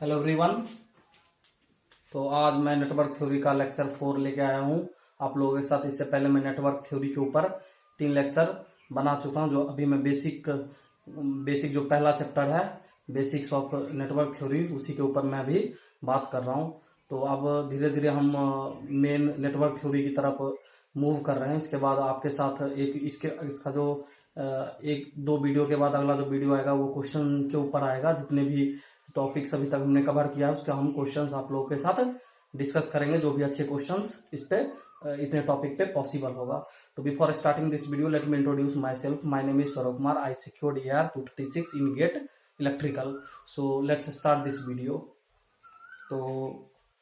Hello everyone. तो आज मैं नेटवर्क थ्योरी का लेक्चर 4 लेके आया हूँ आप लोगों के साथ। इससे पहले मैं नेटवर्क थ्योरी के ऊपर 3 लेक्चर बना चुका हूँ। जो अभी मैं बेसिक जो पहला चैप्टर है बेसिक्स ऑफ नेटवर्क थ्योरी, उसी के ऊपर मैं अभी बात कर रहा हूँ। तो अब धीरे धीरे हम मेन नेटवर्क थ्योरी की तरफ मूव कर रहे हैं। इसके बाद आपके साथ इसका जो एक दो वीडियो के बाद अगला जो वीडियो आएगा वो क्वेश्चन के ऊपर आएगा। जितने भी टॉपिक्स अभी तक हमने कवर किया है उसका हम क्वेश्चंस आप लोगों के साथ डिस्कस करेंगे। जो भी अच्छे क्वेश्चंस इस पे इतने टॉपिक पे पॉसिबल होगा। तो before starting this video let me introduce myself. My name is Saurabh Kumar. I secured ER 236 in GATE electrical. So let's start this video. तो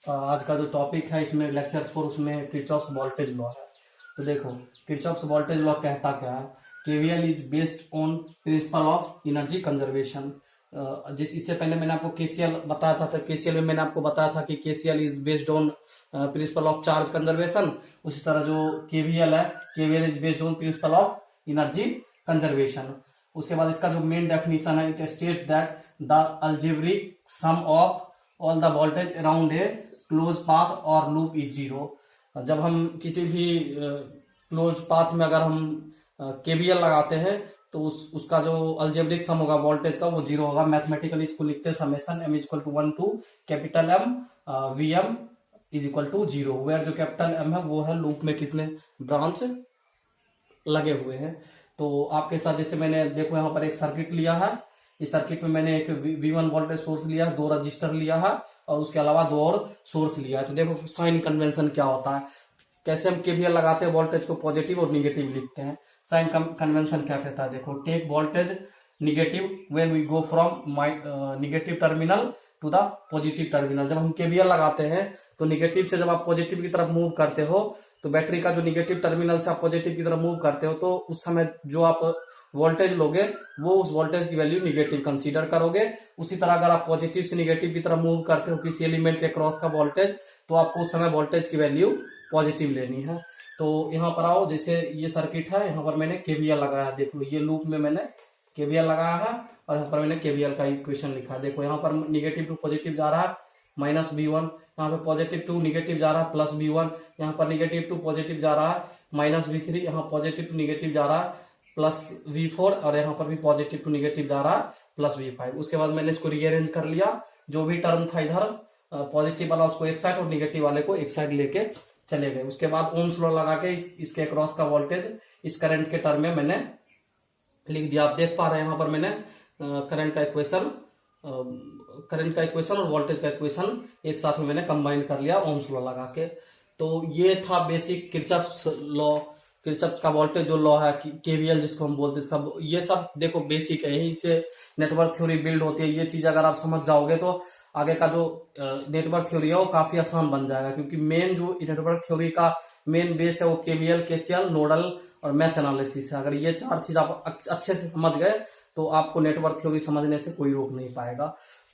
आज का जो टॉपिक है इसमें लेक्चर 4, उसमें किरचॉफ्स वोल्टेज लॉ है। तो देखो किरचॉफ्स वोल्टेज लॉ कहता क्या है। KVL is based on principle of energy conservation. इससे पहले मैंने आपको KCL बताया था। KCL में मैंने आपको बताया था कि KCL is based on principle of charge conservation. उसी तरह जो KVL है, KVL is based on principle of energy conservation. उसके बाद इसका जो मेन डेफिनेशन है, it state that the algebraic sum of all the voltage around a close path और लूप इज जीरो। जब हम किसी भी क्लोज पाथ में अगर हम KVL लगाते हैं तो उसका जो अल्जेब्रिक सम होगा वोल्टेज का वो जीरो होगा। मैथमेटिकली इसको लिखते हैं summation m equal to 1 to capital M VM is equal to zero. Where जो कैपिटल M है वो है लूप में कितने ब्रांच लगे हुए हैं। तो आपके साथ जैसे मैंने देखो यहाँ पर एक सर्किट लिया है। इस सर्किट में मैंने एक V1 वोल्टेज सोर्स लिया है, 2 रजिस्टर लिया है और उसके अलावा 2 और सोर्स लिया है। तो देखो साइन कन्वेंशन क्या होता है, कैसे हम KVL लगाते हैं, वोल्टेज को पॉजिटिव और निगेटिव लिखते हैं। साइन कन्वेंशन क्या कहता है, देखो take voltage negative when we go from negative terminal to the positive terminal. जब हम KVL लगाते हैं तो निगेटिव से जब आप पॉजिटिव की तरफ मूव करते हो तो बैटरी का जो निगेटिव टर्मिनल से आप पॉजिटिव की तरफ मूव करते हो तो उस समय जो आप वोल्टेज लोगे वो उस वोल्टेज की वैल्यू निगेटिव कंसीडर करोगे। उसी तरह अगर आप पॉजिटिव से निगेटिव की तरफ मूव करते हो किसी एलिमेंट के क्रॉस का वोल्टेज, तो आपको उस समय वोल्टेज की वैल्यू पॉजिटिव लेनी है। तो यहाँ पर आओ, जैसे ये सर्किट है, यहाँ पर मैंने KVL लगाया। देखो ये लूप में मैंने KVL लगाया है और यहाँ पर मैंने KVL का इक्वेशन लिखा है। देखो यहाँ पर निगेटिव टू पॉजिटिव जा रहा है -V1, यहाँ पे पॉजिटिव टू निगेटिव जा रहा है +V1, यहाँ पर निगेटिव टू पॉजिटिव जा रहा है -V3, यहाँ पॉजिटिव टू निगेटिव जा रहा है +V4 और यहाँ पर भी पॉजिटिव टू निगेटिव जा रहा है +V5। उसके बाद मैंने इसको रीअरेंज कर लिया। जो भी टर्म था इधर पॉजिटिव वाला उसको एक साइड और निगेटिव वाले को एक साइड लेके चले गए। उसके बाद ओम्स लॉ लगा के इसके अक्रॉस का वोल्टेज इस करंट के टर्म में मैंने लिख दिया। आप देख पा रहे हैं यहाँ पर मैंने करंट का इक्वेशन और वोल्टेज का इक्वेशन एक साथ में मैंने कंबाइन कर लिया ओम्स लॉ लगा के। तो ये था बेसिक किरचॉफ्स लॉ, किरचॉफ्स का वोल्टेज जो लॉ है, KVL जिसको हम बोलते हैं। इसका ये सब देखो बेसिक है, यही से नेटवर्क थ्योरी बिल्ड होती है। ये चीज अगर आप समझ जाओगे तो आगे का जो नेटवर्क थ्योरी है वो काफी आसान बन जाएगा। क्योंकि मेन जो नेटवर्क थ्योरी का मेन बेस है वो KVL, KCL, नोडल और मैश एनालिसिस है। अगर ये 4 चीज आप अच्छे से समझ गए तो आपको नेटवर्क थ्योरी समझने से कोई रोक नहीं पाएगा।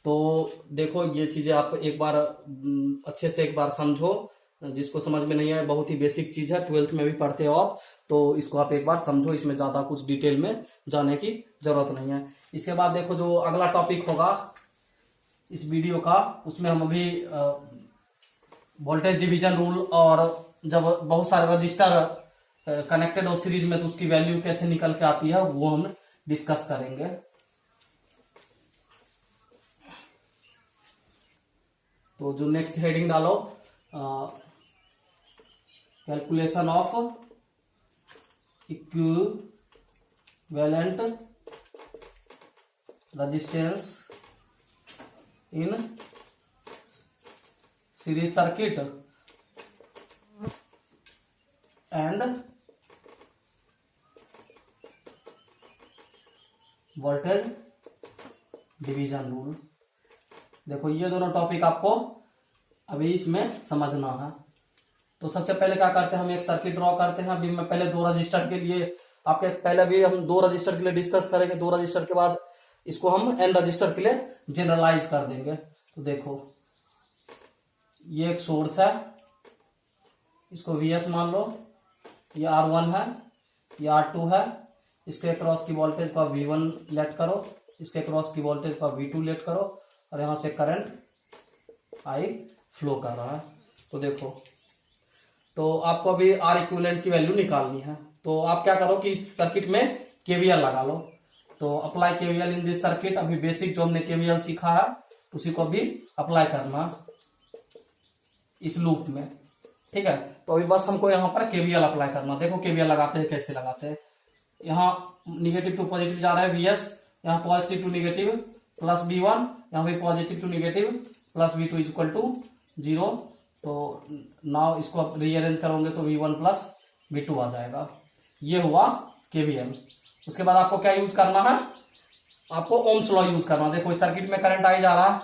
तो देखो ये चीजें आप एक बार अच्छे से एक बार समझो। जिसको समझ में नहीं आए, बहुत ही बेसिक चीज है, 12th में भी पढ़ते हो आप, तो इसको आप एक बार समझो। इसमें ज्यादा कुछ डिटेल में जाने की जरूरत नहीं है। इसके बाद देखो जो अगला टॉपिक होगा इस वीडियो का, उसमें हम अभी वोल्टेज डिवीजन रूल और जब बहुत सारे रजिस्टर कनेक्टेड हो सीरीज में तो उसकी वैल्यू कैसे निकल के आती है वो हम डिस्कस करेंगे। तो जो नेक्स्ट हेडिंग डालो, calculation of equivalent resistance in series circuit end voltage division rule. देखो ये दोनों टॉपिक आपको अभी इसमें समझना है। तो सबसे पहले क्या करते हैं, हम एक सर्किट ड्रॉ करते हैं। अभी मैं पहले 2 रजिस्टर के लिए आपके पहले भी हम 2 रजिस्टर के लिए डिस्कस करेंगे। 2 रजिस्टर के बाद इसको हम n रजिस्टर के लिए जनरलाइज कर देंगे। तो देखो ये एक सोर्स है, इसको VS मान लो, ये R1 है, ये R2 है। इसके क्रॉस की वोल्टेज को V1 लेट करो, इसके क्रॉस की वोल्टेज को V2 लेट करो और यहां से करंट आई फ्लो कर रहा है। तो देखो, तो आपको अभी आर इक्विवेलेंट की वैल्यू निकालनी है। तो आप क्या करो कि इस सर्किट में केवीएल लगा लो। तो apply KVL in this circuit. अभी बेसिक जो हमने केवीएल सीखा है उसी को अभी अप्लाई करना इस लूप में, ठीक है। तो अभी बस हमको यहाँ पर केवीएल अप्लाई करना। देखो केवीएल लगाते हैं, कैसे लगाते हैं। यहाँ निगेटिव टू पॉजिटिव जा रहा है वीएस, यहाँ positive to negative plus V1, यहाँ पे positive to negative plus V2 is equal to 0। तो नाउ इसको आप रीअरेंज करोगे तो V1 प्लस V2 आ जाएगा। ये हुआ केवीएल। उसके बाद आपको क्या यूज करना है, आपको ओम्स लॉ यूज करना। देखो इस सर्किट में करंट आई जा रहा है,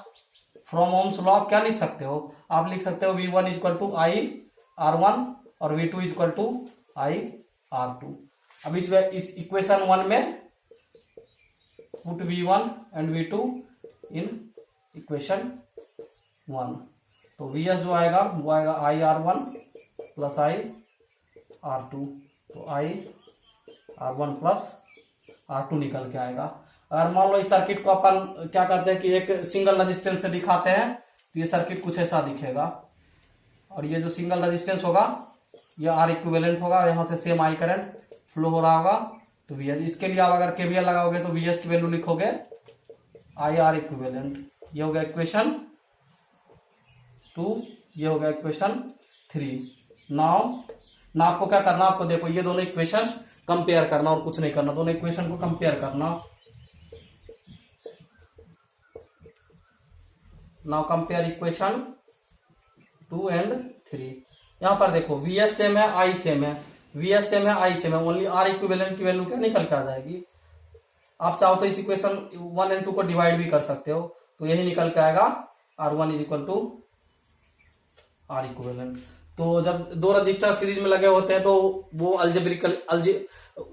फ्रॉम ओम्स लॉ आप क्या लिख सकते हो, आप लिख सकते हो V1 is equal to I R1 और V2 is equal to I R2। अब इस इक्वेशन 1 में put V1 and V2 in equation 1। तो VS जो आएगा वो आएगा आई R1 प्लस आई R2। तो आई R1 प्लस R2 निकल के आएगा। अगर मान लो इस सर्किट को अपन क्या करते हैं कि एक सिंगल रेजिस्टेंस से दिखाते हैं, तो ये सर्किट कुछ ऐसा दिखेगा। और ये जो सिंगल रेजिस्टेंस होगा ये आर इक्विवेलेंट होगा, यहाँ से सेम आई करंट फ्लो हो रहा होगा। तो वीएस, इसके लिए आप अगर केवीएल लगाओगे तो वीएस की वैल्यू लिखोगे आई आर इक्विवेलेंट। ये हो गया इक्वेशन 2, ये हो गया इक्वेशन 3। नाउ ना आपको क्या करना, आपको देखो ये दोनों इक्वेशंस कंपेयर करना और कुछ नहीं करना, दोनों इक्वेशन को कंपेयर करना। Now compare equation 2 and 3। यहां पर देखो वीएस सेम है, आई सेम है, वीएस सेम है, आई सेम है, ओनली आर इक्विवेलेंट की वैल्यू क्या निकल के आ जाएगी। आप चाहो तो इस इक्वेशन 1 एंड 2 को डिवाइड भी कर सकते हो, तो यही निकल के आएगा R1 is equal to R equivalent. तो जब दो रजिस्टर सीरीज में लगे होते हैं तो वो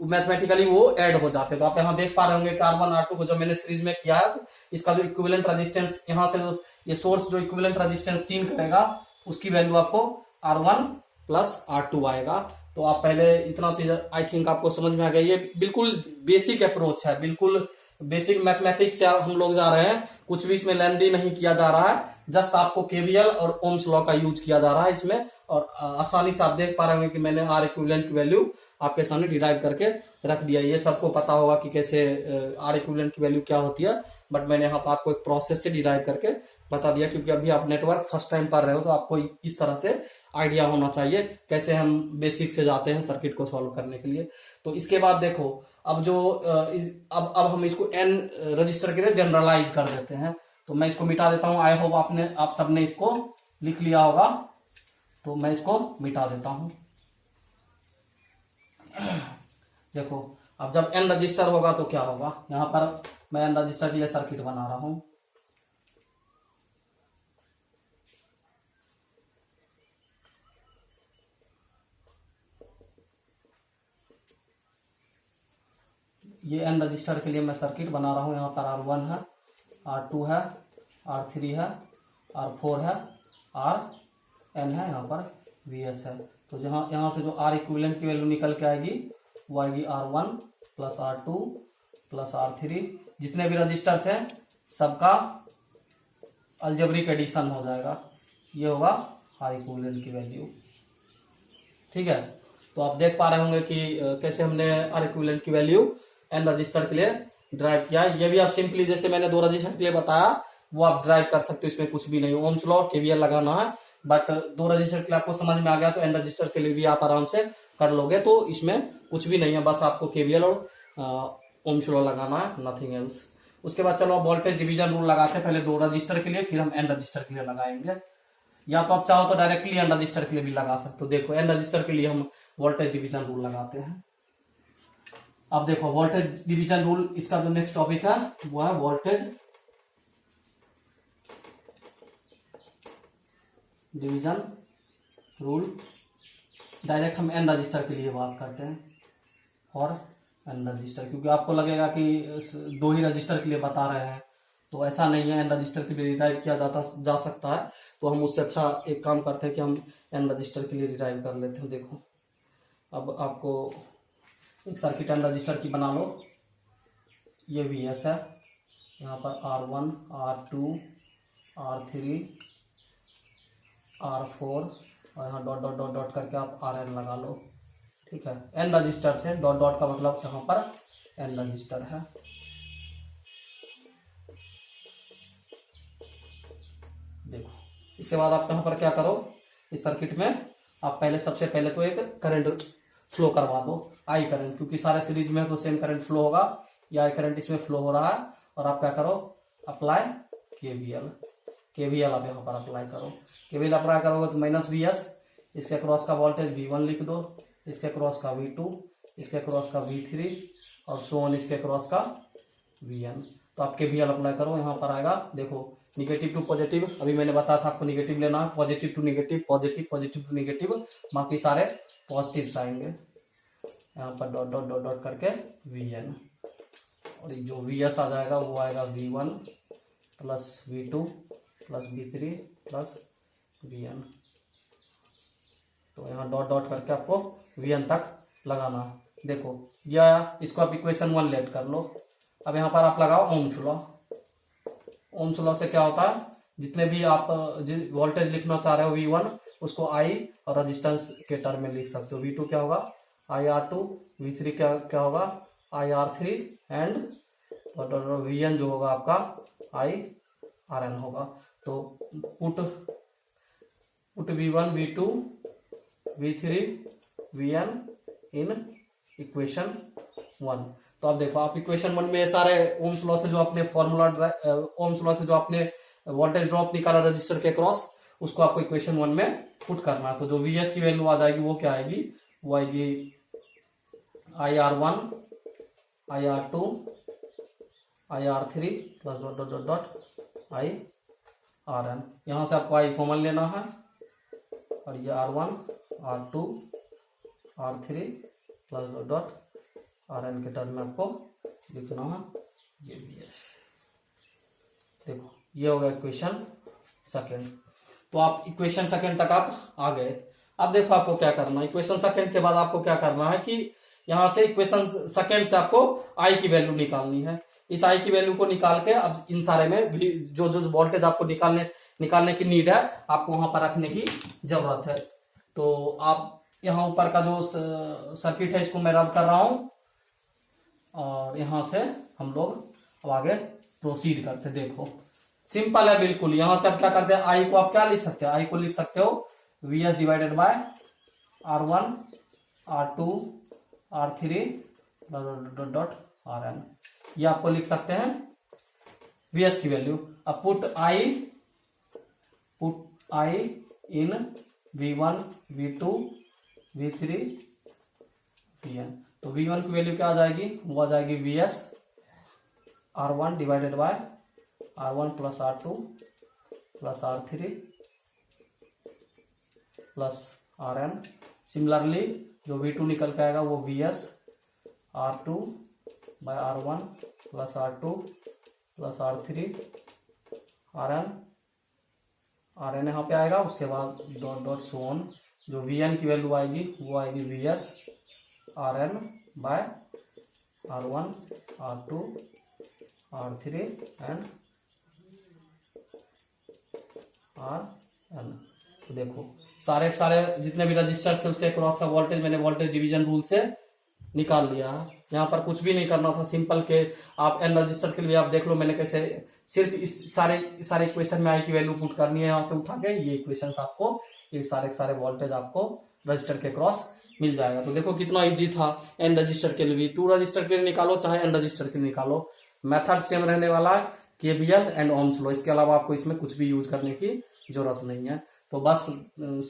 मैथमेटिकली वो ऐड हो जाते हैं। तो आप यहाँ देख पा रहे होंगे कि R1 R2 को जब मैंने सीरीज में किया है तो इसका जो इक्विवेलेंट रेजिस्टेंस यहाँ से ये सोर्स जो इक्विवेलेंट रेजिस्टेंस सीन करेगा उसकी वैल्यू आपको R1 प्लस R2 आएगा। तो आप पहले इतना चीज आई थिंक आपको समझ में आ गया। ये बिल्कुल बेसिक अप्रोच है, बिल्कुल बेसिक मैथमेटिक्स से हम लोग जा रहे हैं, कुछ भी इसमें लेंदी नहीं किया जा रहा है। जस्ट आपको केवीएल और ओम्स लॉ का यूज किया जा रहा है इसमें। और आसानी से आप देख पा रहे होंगे कि मैंने आर इक्विवेलेंट की वैल्यू आपके सामने डिराइव करके रख दिया। ये सबको पता होगा कि कैसे आर इक्विवेलेंट की वैल्यू क्या होती है, बट मैंने यहाँ पर आपको एक प्रोसेस से डिराइव करके बता दिया, क्योंकि अभी आप नेटवर्क फर्स्ट टाइम पढ़ रहे हो तो आपको इस तरह से आइडिया होना चाहिए कैसे हम बेसिक से जाते हैं सर्किट को सॉल्व करने के लिए। तो इसके बाद देखो अब जो अब हम इसको एन रजिस्टर के लिए जनरलाइज कर देते हैं। तो मैं इसको मिटा देता हूं। आई होप आप सबने इसको लिख लिया होगा, तो मैं इसको मिटा देता हूं। देखो अब जब एन रजिस्टर होगा तो क्या होगा, यहां पर मैं एन रजिस्टर के लिए सर्किट बना रहा हूं। ये एन रजिस्टर के लिए मैं सर्किट बना रहा हूं। यहाँ पर R1 है, R2 है, R3 है, R4 है, Rn है, यहाँ पर Vs है। तो यहाँ से जो R इक्विवेलेंट की वैल्यू निकल के आएगी वो आएगी R1 plus R2 plus R3। जितने भी रजिस्टर्स हैं सबका अलजेब्रिक एडिशन हो जाएगा, ये होगा R इक्विवेलेंट की वैल्यू, ठीक है। तो आप देख पा रहे होंगे कि कैसे हमने आर इक्विवेलेंट की वैल्यू एन रजिस्टर के लिए ड्राइव किया। ये भी आप सिंपली जैसे मैंने दो रजिस्टर के लिए बताया वो आप ड्राइव कर सकते हो, इसमें कुछ भी नहीं। ओम्स लॉ केवीएल लगाना है, बट दो रजिस्टर के लिए आपको समझ में आ गया तो एन रजिस्टर के लिए भी आप आराम से कर लोगे। तो इसमें कुछ भी नहीं है, बस आपको केवीएल और ओम्स लॉ लगाना है, नथिंग एल्स। उसके बाद चलो वोल्टेज डिवीजन रूल लगाते हैं, पहले दो रजिस्टर के लिए फिर हम एन रजिस्टर के लिए लगाएंगे। या तो आप चाहो तो डायरेक्टली एन रजिस्टर के लिए भी लगा सकते हो। देखो एन रजिस्टर के लिए हम वोल्टेज डिवीजन रूल लगाते हैं। अब देखो वोल्टेज डिवीजन रूल, इसका जो नेक्स्ट टॉपिक है वो है वोल्टेज डिवीजन रूल। डायरेक्ट हम एन रजिस्टर के लिए बात करते हैं और एन रजिस्टर, क्योंकि आपको लगेगा कि दो ही रजिस्टर के लिए बता रहे हैं, तो ऐसा नहीं है। एन रजिस्टर के लिए रिड्राइव किया जा सकता है। तो हम उससे अच्छा एक काम करते हैं कि हम एन रजिस्टर के लिए रिड्राइव कर लेते हैं। देखो अब आपको एक सर्किट एन रजिस्टर की बना लो। ये Vs है, यहाँ पर R1 R2 R3 R4 और यहाँ डॉट डॉट डॉट डॉट करके आप RN लगा लो। ठीक है, N रजिस्टर से, डॉट डॉट का मतलब यहाँ पर N रजिस्टर है। देखो, इसके बाद आप यहाँ पर क्या करो, इस सर्किट में आप पहले, सबसे पहले तो एक करंट फ्लो करवा दो, आई करंट, क्योंकि सारे सीरीज में तो सेम करंट फ्लो होगा, या आई करंट इसमें फ्लो हो रहा है। और आप क्या करो, अप्लाई केवीएल आप यहाँ पर अप्लाई करो। केवीएल अप्लाई करोगे तो -VS, इसके क्रॉस का वोल्टेज V1 लिख दो, इसके क्रॉस का V2, इसके क्रॉस का V3 और सो ऑन इसके क्रॉस का VN। तो आप केवीएल अप्लाई करो, यहाँ पर आएगा, देखो निगेटिव टू पॉजिटिव, अभी मैंने बताया था आपको निगेटिव लेना है, positive to negative, positive positive to negative, बाकी सारे पॉजिटिव्स आएंगे। यहाँ पर डॉट डॉट डॉट डॉट करके VN, और जो VS आ जाएगा वो आएगा V1 plus V2 plus V3 plus VN। तो यहाँ डॉट डॉट करके आपको VN तक लगाना है। देखो या इसको आप इक्वेशन 1 लेट कर लो। अब यहाँ पर आप लगाओ ओम्स लॉ। ओम्स लॉ से क्या होता है, जितने भी आप वोल्टेज लिखना चाह रहे हो V1, उसको I और रेजिस्टेंस के टर्म में लिख सकते हो। V2 क्या होगा IR2, V3 क्या होगा IR3 एंड VN जो होगा आपका IRN होगा। तो put V1 V2 V3 VN in equation 1। तो आप देखो, आप इक्वेशन 1 में सारे ओम्स लॉ से जो आपने फॉर्मूला, ओम्स लॉ से जो आपने वोल्टेज ड्रॉप निकाला रजिस्टर के क्रॉस, उसको आपको इक्वेशन 1 में पुट करना है। तो जो VS की वैल्यू आ जाएगी वो क्या आएगी, वो आएगी IR1 IR2 IR3 plus dot dot dot dot IRN। यहां से आपको I कॉमन लेना है, और ये R1 R2 R3 plus dot dot RN के टर्म में आपको लिखना है ये VS। देखो ये हो गया इक्वेशन सेकेंड। तो आप इक्वेशन सेकेंड तक आप आ गए। अब देखो आपको क्या करना है, इक्वेशन सेकेंड के बाद आपको क्या करना है कि यहां से इक्वेशन सेकेंड से आपको I की वैल्यू निकालनी है। इस I की वैल्यू को निकाल के अब इन सारे में जो जो वोल्टेज आपको निकालने की नीड है, आपको वहां पर रखने की जरूरत है। तो आप यहाँ ऊपर का जो सर्किट है इसको मैं रब कर रहा हूं, और यहां से हम लोग अब आगे प्रोसीड करते। देखो सिंपल है बिल्कुल। यहां से आप क्या करते हैं, I को आप क्या लिख सकते हैं, I को लिख सकते हो VS divided by R1 R2 R3 dot dot RN। ये आपको लिख सकते हैं VS की वैल्यू। अब put I in V1 V2 V3 VN। तो V1 की वैल्यू क्या आ जाएगी, वो आ जाएगी VS R1 divided by R1 plus R2 plus R3 plus RN। Similarly जो V2 निकल के आएगा वो VS R2 by R1 plus R2 plus R3 RN यहाँ पे आएगा। उसके बाद डॉट डॉट सो ऑन, जो VN की वैल्यू आएगी वो आएगी VS RN by R1 R2 R3 and RN। तो देखो सारे जितने भी रजिस्टर से उसके क्रॉस का वोल्टेज मैंने वोल्टेज डिवीजन रूल से निकाल लिया है। यहाँ पर कुछ भी नहीं करना था, सिंपल के आप N रजिस्टर के लिए आप देख लो मैंने कैसे सिर्फ इस सारे इक्वेशन में I की वैल्यू पुट करनी है। यहाँ से उठा के ये इक्वेशन आपको, ये सारे वोल्टेज आपको रजिस्टर के क्रॉस मिल जाएगा। तो देखो कितना इजी था। N रजिस्टर के लिए भी, 2 रजिस्टर के लिए निकालो चाहे N रजिस्टर के लिए निकालो, मेथड सेम रहने वाला है, केवीएल एंड ओम्स लॉ। इसके अलावा आपको इसमें कुछ भी यूज करने की जरूरत नहीं है। तो बस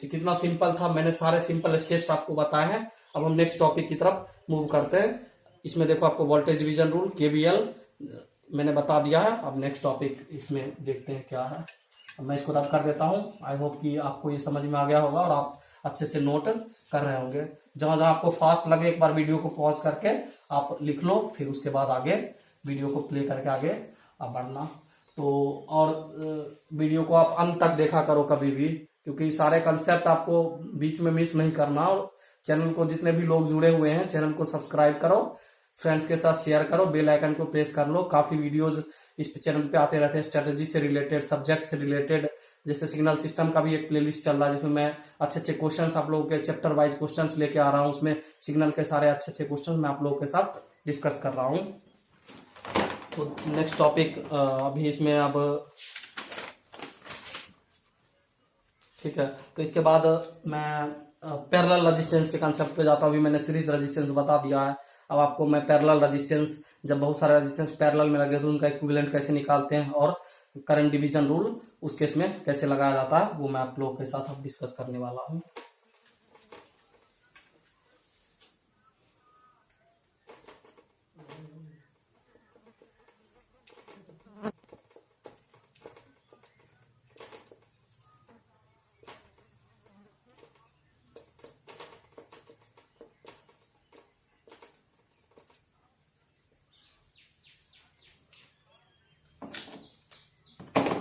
कितना सिंपल था, मैंने सारे सिंपल स्टेप्स आपको बताए हैं। अब हम नेक्स्ट टॉपिक की तरफ मूव करते हैं। इसमें देखो आपको वोल्टेज डिवीजन रूल केवीएल मैंने बता दिया है। अब नेक्स्ट टॉपिक इसमें देखते हैं क्या है। अब मैं इसको रब कर देता हूं। आई होप कि आपको ये समझ में आ गया होगा और आप अच्छे से नोट कर रहे होंगे। जहां जहां आपको फास्ट लगे एक बार वीडियो को पॉज करके आप लिख लो, फिर उसके बाद आगे वीडियो को प्ले करके आगे आप बढ़ना। तो और वीडियो को आप अंत तक देखा करो कभी भी, क्योंकि सारे कंसेप्ट आपको बीच में मिस नहीं करना। और चैनल को जितने भी लोग जुड़े हुए हैं चैनल को सब्सक्राइब करो, फ्रेंड्स के साथ शेयर करो, बेल आइकन को प्रेस कर लो। काफी वीडियोज इस चैनल पे आते रहते हैं, स्ट्रेटेजी से रिलेटेड, सब्जेक्ट से रिलेटेड, जैसे सिग्नल सिस्टम का भी एक प्लेलिस्ट चल रहा है जिसमें मैं अच्छे अच्छे क्वेश्चंस आप लोगों के चैप्टर वाइज क्वेश्चंस लेके आ रहा हूँ। उसमें सिग्नल के सारे अच्छे अच्छे क्वेश्चन मैं आप लोगों के साथ डिस्कस कर रहा हूँ। तो नेक्स्ट टॉपिक अभी इसमें अब ठीक है। तो इसके बाद मैं पैरेलल रेजिस्टेंस के कंसेप्ट पे जाता हूँ। अभी मैंने सीरीज रेजिस्टेंस बता दिया है, अब आपको मैं पैरेलल रेजिस्टेंस, जब बहुत सारे रेजिस्टेंस पैरेलल में लगे तो उनका इक्विवेलेंट कैसे निकालते हैं और करंट डिवीजन रूल उस केस में कैसे लगाया जाता है वो मैं आप लोगों के साथ अब डिस्कस करने वाला हूँ।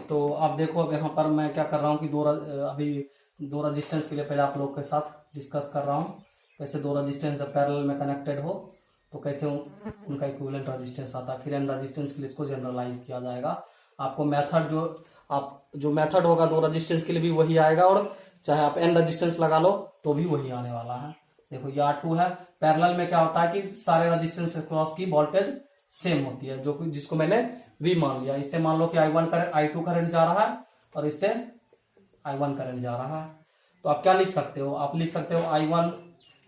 तो आप देखो, अब यहाँ पर मैं क्या कर रहा हूँ कि अभी दो रेजिस्टेंस के लिए पहले आप लोग के साथ डिस्कस कर रहा हूँ कैसे दो रेजिस्टेंस जब पैरेलल में कनेक्टेड हो तो कैसे उनका इक्विवेलेंट रेजिस्टेंस आता है। फिर एन रेजिस्टेंस के लिए इसको जनरलाइज किया जाएगा। आपको मेथड जो मेथड होगा दो रेजिस्टेंस के लिए भी वही आएगा, और चाहे आप एन रेजिस्टेंस लगा लो तो भी वही आने वाला है। देखो ये R2 है, पैरेलल में क्या होता है कि सारे रेजिस्टेंस क्रॉस की वोल्टेज सेम होती है, जो जिसको मैंने V मान लिया। इससे मान लो कि I2 करंट जा रहा है और इससे I1 करंट जा रहा है। तो आप क्या लिख सकते हो, आप लिख सकते हो I1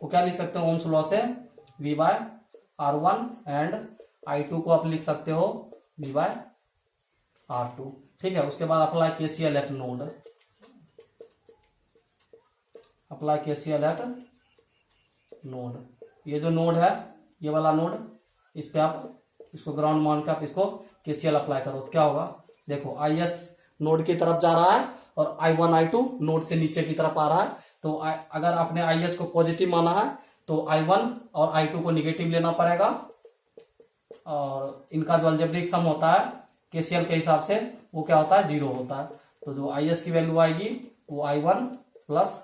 को क्या लिख सकते हो ओम्स लॉ से V by R1, and I2 को आप लिख सकते हो V बाय R2। ठीक है। उसके बाद apply KCL eight node, apply KCL eight node. ये जो नोड है, ये वाला नोड, इस पे आप इसको ग्राउंड मान के आप इसको KCL अप्लाई करो तो क्या होगा। देखो IS नोड की तरफ जा रहा है और I1 I2 नोड से नीचे की तरफ आ रहा है। तो अगर आपने IS को पॉजिटिव माना है तो I1 और I2 को निगेटिव लेना पड़ेगा, और इनका जो अलजेब्रिक सम होता है KCL के हिसाब से वो क्या होता है, 0 होता है। तो जो IS की वैल्यू आएगी वो I1 प्लस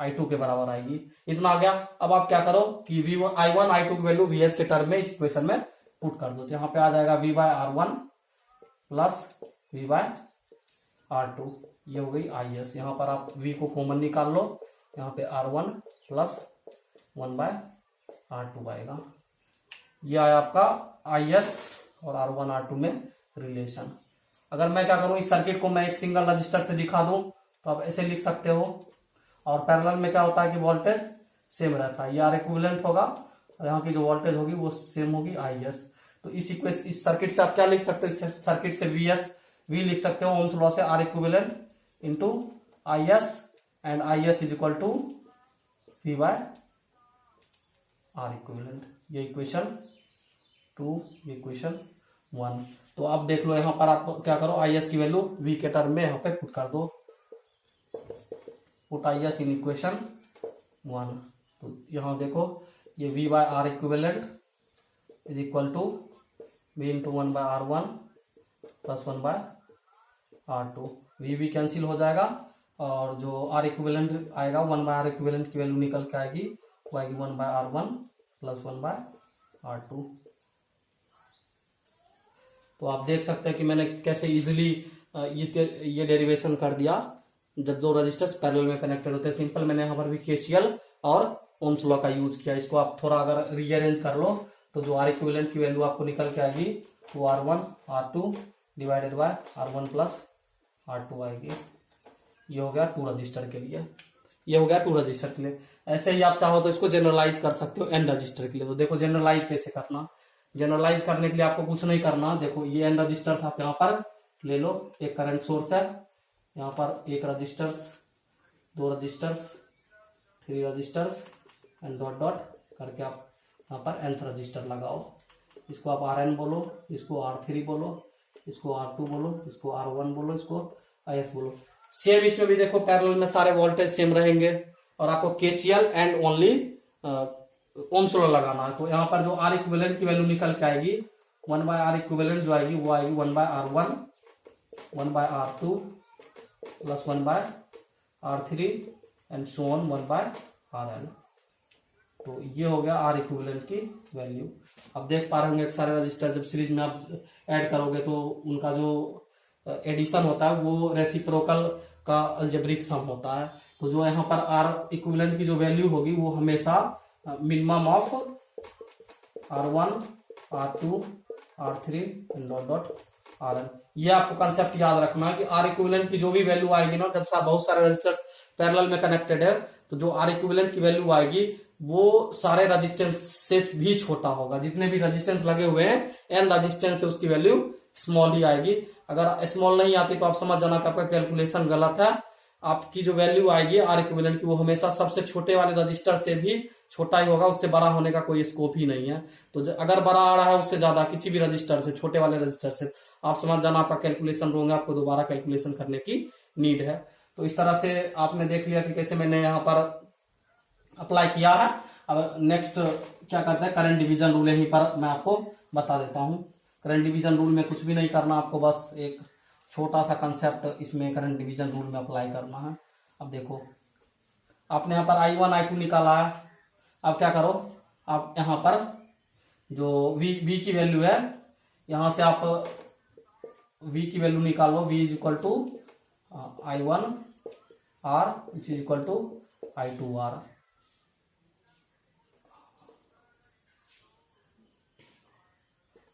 I2 के बराबर आएगी। इतना आ गया। अब आप क्या करो कि I1 I2 की वैल्यू VS के टर्म में इस इक्वेशन में पुट कर दो। तो यहाँ पे आ जाएगा V by R1 plus V by R2, ये हो गई IS। यहाँ पर आप V को कॉमन निकाल लो, यहाँ पे R1 प्लस 1 बाय R2 आएगा। ये आया आपका IS और R1 R2 में रिलेशन। अगर मैं क्या करूं, इस सर्किट को मैं एक सिंगल रजिस्टर से दिखा दूं तो आप ऐसे लिख सकते हो। और पैरेलल में क्या होता है कि वोल्टेज सेम रहता है, ये R इक्विवेलेंट होगा और यहाँ की जो वोल्टेज होगी वो सेम होगी IS। तो इस सर्किट से आप क्या लिख सकते हो, इस सर्किट से V लिख सकते हो ओम्स लॉ से R equivalent into IS, and IS is equal to V by R equivalent. ये इक्वेशन 2, ये इक्वेशन 1। तो आप देख लो यहाँ पर आप क्या करो, IS की वैल्यू V के टर्म में यहाँ पे पुट कर दो, पुट IS इन इक्वेशन 1। तो यहाँ देखो ये V by R equivalent is equal to V into 1 by R1 plus 1 by R2। V cancel हो जाएगा और जो R इक्विवेलेंट आएगा 1 बाय R इक्विवेलेंट की वैल्यू निकल के आएगी, वो आएगी 1 by R1 plus 1 by R2। तो आप देख सकते हैं कि मैंने कैसे इजिली ये डेरिवेशन कर दिया जब दो रजिस्टर्स पैरेलल में कनेक्टेड होते हैं। सिंपल मैंने यहाँ पर भी KCL और ओम्स लॉ का यूज किया। इसको आप थोड़ा अगर रीअरेंज कर लो तो जो R इक्विवेलेंट की वैल्यू आपको निकल के आएगी वो R1 R2 divided by R1 plus R2 आएगी। ये हो गया 2 रजिस्टर के लिए, ये हो गया 2 रजिस्टर के लिए। ऐसे ही आप चाहो तो इसको जनरलाइज कर सकते हो N रजिस्टर के लिए। तो देखो जनरलाइज कैसे करना, जनरलाइज करने के लिए आपको कुछ नहीं करना। देखो ये N रजिस्टर्स आप यहाँ पर ले लो, एक करंट सोर्स है, यहाँ पर एक resistors, 2 resistors, 3 resistors and dot dot करके आप यहाँ पर nth रजिस्टर लगाओ। इसको आप Rn बोलो, इसको R3 बोलो, इसको R2 बोलो, इसको R1 बोलो, इसको IS बोलो। सेम इसमें भी देखो पैरेलल में सारे वोल्टेज सेम रहेंगे और आपको KCL and only Ohm's law लगाना है। तो यहाँ पर जो R इक्विवेलेंट की वैल्यू निकल के आएगी 1 बाय R इक्विवेलेंट जो आएगी वो आएगी 1 by R1, 1 by R2 plus 1 by R3 and so on 1 by RN। तो ये हो गया R इक्विवेलेंट की वैल्यू। अब देख पा रहे होंगे सारे रजिस्टर जब सीरीज में आप ऐड करोगे तो उनका जो एडिशन होता है वो रेसिप्रोकल का अलजेब्रिक सम होता है। तो जो यहाँ पर आर इक्विवेलेंट की जो वैल्यू होगी वो हमेशा minimum of R1, R2, R3 and dot dot Rn। ये आपको कंसेप्ट याद रखना है कि आर इक्विवेलेंट की जो भी वैल्यू आएगी ना, जब बहुत सारे रजिस्टर्स पैरेलल में कनेक्टेड है, तो जो आर इक्विवेलेंट की वैल्यू आएगी वो सारे रेजिस्टेंस से भी छोटा होगा। जितने भी रेजिस्टेंस लगे हुए हैं एन रेजिस्टेंस से उसकी वैल्यू स्मॉल ही आएगी। अगर स्मॉल नहीं आती तो आप समझ जाना कि आपका कैलकुलेशन गलत है। आपकी जो वैल्यू आएगी आर इक्विवेलेंट की वो हमेशा सबसे छोटे वाले रजिस्टर से भी छोटा ही होगा, उससे बड़ा होने का कोई स्कोप ही नहीं है। तो अगर बड़ा आ रहा है उससे ज्यादा किसी भी रजिस्टर से, छोटे वाले रजिस्टर से, आप समझ जाना आपका कैलकुलेशन रॉन्ग है, आपको दोबारा कैलकुलेशन करने की नीड है। तो इस तरह से आपने देख लिया कि कैसे मैंने यहाँ पर अप्लाई किया है। अब नेक्स्ट क्या करते हैं, करंट डिवीजन रूल यहीं पर मैं आपको बता देता हूँ। करंट डिवीजन रूल में कुछ भी नहीं करना, आपको बस एक छोटा सा कंसेप्ट इसमें करंट डिवीजन रूल में अप्लाई करना है। अब देखो, आपने यहाँ पर I1 I2 निकाला है। अब क्या करो, आप यहाँ पर जो V की वैल्यू है, यहां से आप V की वैल्यू निकालो। V is equal to I1 R which is equal to I2 R।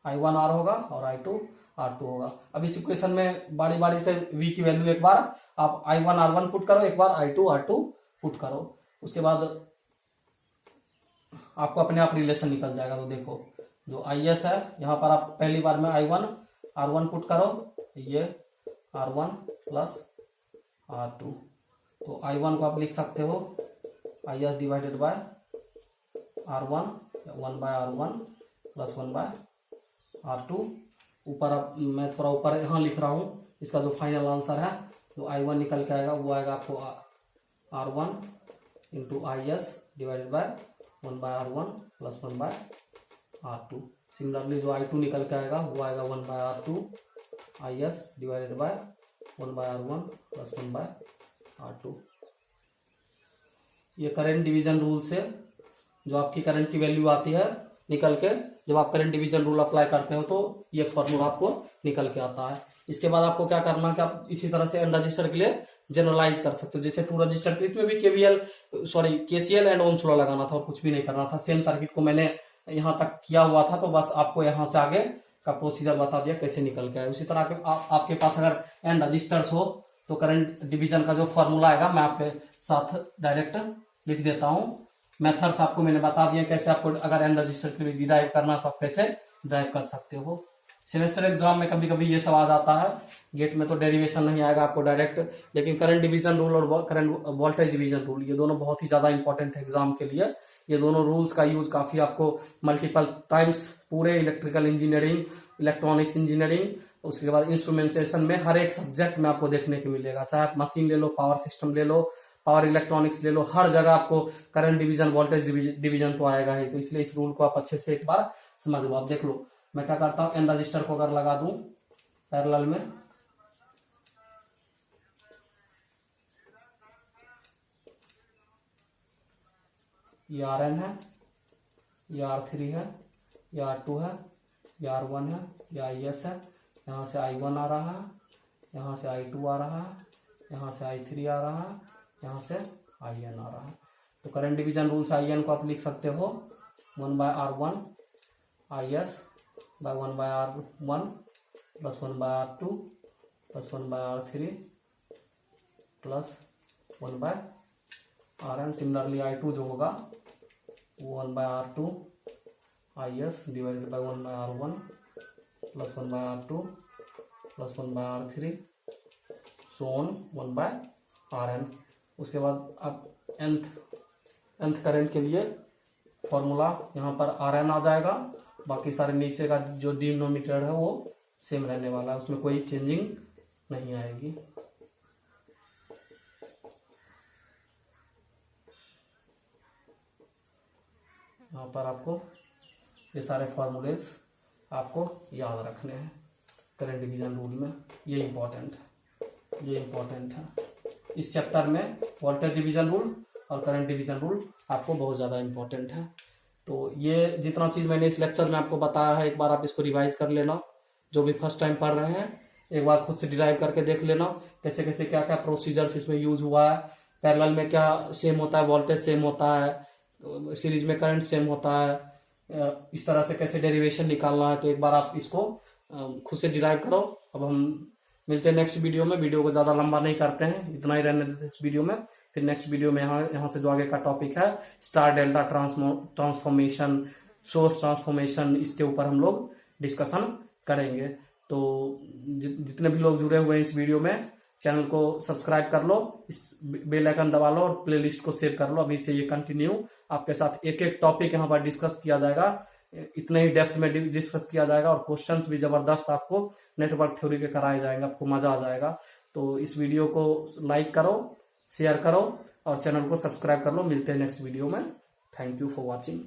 I1 R होगा और I2 R2 होगा। अब इस इक्वेशन में बारी बारी से V की वैल्यू एक बार आप I1 R1 पुट करो, एक बार I2 R2 पुट करो, उसके बाद आपको अपने आप रिलेशन निकल जाएगा। तो देखो, जो IS है यहाँ पर आप पहली बार में I1 R1 पुट करो, ये R1 प्लस R2। तो I1 को आप लिख सकते हो IS divided by R1, 1 by R1 plus 1 by R2। ऊपर आप, मैं थोड़ा ऊपर यहाँ लिख रहा हूँ, इसका जो फाइनल आंसर है जो I1 निकल के आएगा वो आएगा आपको R1 into IS divided by 1 by R1 plus 1 by R2। Similarly जो I2 निकल के आएगा वो आएगा 1 by R2 IS divided by 1 by R1 plus 1 by R2। ये करंट डिवीजन रूल से जो आपकी करंट की वैल्यू आती है निकल के, जब आप करंट डिवीजन रूल अप्लाई करते हो तो ये फॉर्मूला आपको निकल के आता है। इसके बाद आपको क्या करना है कि आप इसी तरह से एन रजिस्टर के लिए जनरलाइज कर सकते हो। जैसे 2 रजिस्टर के इसमें भी KCL एंड ओम्स लॉ लगाना था और कुछ भी नहीं करना था। सेम सर्किट को मैंने यहां तक किया हुआ था, तो बस आपको यहां से आगे का प्रोसीजर बता दिया कैसे निकल के आए। उसी तरह आपके पास अगर एन रजिस्टर्स हो तो करंट डिवीजन का जो फॉर्मूला आएगा मैं आपके साथ डायरेक्ट लिख देता हूँ। मेथड्स आपको मैंने बता दिए कैसे आपको अगर एन रजिस्टर के लिए डिराइव करना तो आप कैसे ड्राइव कर सकते हो। सेमेस्टर एग्जाम में कभी कभी ये सवाल आता है, गेट में तो डेरिवेशन नहीं आएगा आपको डायरेक्ट, लेकिन करंट डिवीजन रूल और करंट वोल्टेज डिवीजन रूल ये दोनों बहुत ही ज्यादा इंपॉर्टेंट है एग्जाम के लिए। ये दोनों रूल्स का यूज काफी आपको मल्टीपल टाइम्स पूरे इलेक्ट्रिकल इंजीनियरिंग, इलेक्ट्रॉनिक्स इंजीनियरिंग, उसके बाद इंस्ट्रूमेंटेशन में हर एक सब्जेक्ट में आपको देखने को मिलेगा। चाहे आप मशीन ले लो, पावर सिस्टम ले लो, पावर इलेक्ट्रॉनिक्स ले लो, हर जगह आपको करंट डिवीजन वोल्टेज डिवीजन तो आएगा ही। तो इसलिए इस रूल को आप अच्छे से एक बार समझ लो। आप देख लो, मैं क्या करता हूं, एन रजिस्टर को अगर लगा दूं पैरेलल में, ये Rn है, ये R3 है, ये R2 है, ये R1 है, ये IS है। यहाँ से I1 आ रहा है, यहाँ से I2 आ रहा है, यहाँ से I3 आ रहा है, यहाँ से IN आ रहा है। तो करंट डिवीजन रूल से IN को आप लिख सकते हो 1 by R1 IS by 1 by R1 plus 1 by R2 plus 1 by R3 plus 1 by Rn। Similarly I2 जो होगा वो 1 by R2 IS divided by 1 by R1 plus 1 by R2 plus 1 by R3 so on 1 by Rn। उसके बाद अब nth current के लिए formula यहाँ पर Rn आ जाएगा, बाकी सारे नीचे का जो डिनोमिनेटर है वो सेम रहने वाला है, उसमें कोई चेंजिंग नहीं आएगी। यहाँ पर आपको ये सारे फॉर्मूलेज आपको याद रखने हैं करंट डिवीजन रूल में। ये इम्पोर्टेंट है इस चैप्टर में। वोल्टेज डिवीजन रूल और करंट डिवीजन रूल आपको बहुत ज़्यादा इम्पोर्टेंट है। तो ये जितना चीज़ मैंने इस लेक्चर में आपको बताया है, एक बार आप इसको रिवाइज कर लेना जो भी फर्स्ट टाइम पढ़ रहे हैं। एक बार खुद से डिराइव करके देख लेना कैसे कैसे क्या क्या प्रोसीजर्स इसमें यूज हुआ है। पैरेलल में क्या सेम होता है, वोल्टेज सेम होता है, सीरीज में करंट सेम होता है, इस तरह से कैसे डेरिवेशन निकालना है। तो एक बार आप इसको खुद से डिराइव करो। अब हम मिलते हैं नेक्स्ट वीडियो में। वीडियो को ज्यादा लंबा नहीं करते हैं, इतना ही रहने देते इस वीडियो में। फिर नेक्स्ट वीडियो में यहाँ से जो आगे का टॉपिक है star delta transformation, source transformation, इसके ऊपर हम लोग डिस्कशन करेंगे। तो जितने भी लोग जुड़े हुए हैं इस वीडियो में, चैनल को सब्सक्राइब कर लो, इस बेल आइकन दबा लो और प्लेलिस्ट को सेव कर लो। अभी से ये कंटिन्यू आपके साथ एक एक टॉपिक यहाँ पर डिस्कस किया जाएगा, इतने ही डेप्थ में डिस्कस किया जाएगा और क्वेश्चंस भी जबरदस्त आपको नेटवर्क थ्योरी के कराए जाएंगे, आपको मजा आ जाएगा। तो इस वीडियो को लाइक करो, शेयर करो और चैनल को सब्सक्राइब कर लो। मिलते हैं नेक्स्ट वीडियो में। Thank you for watching.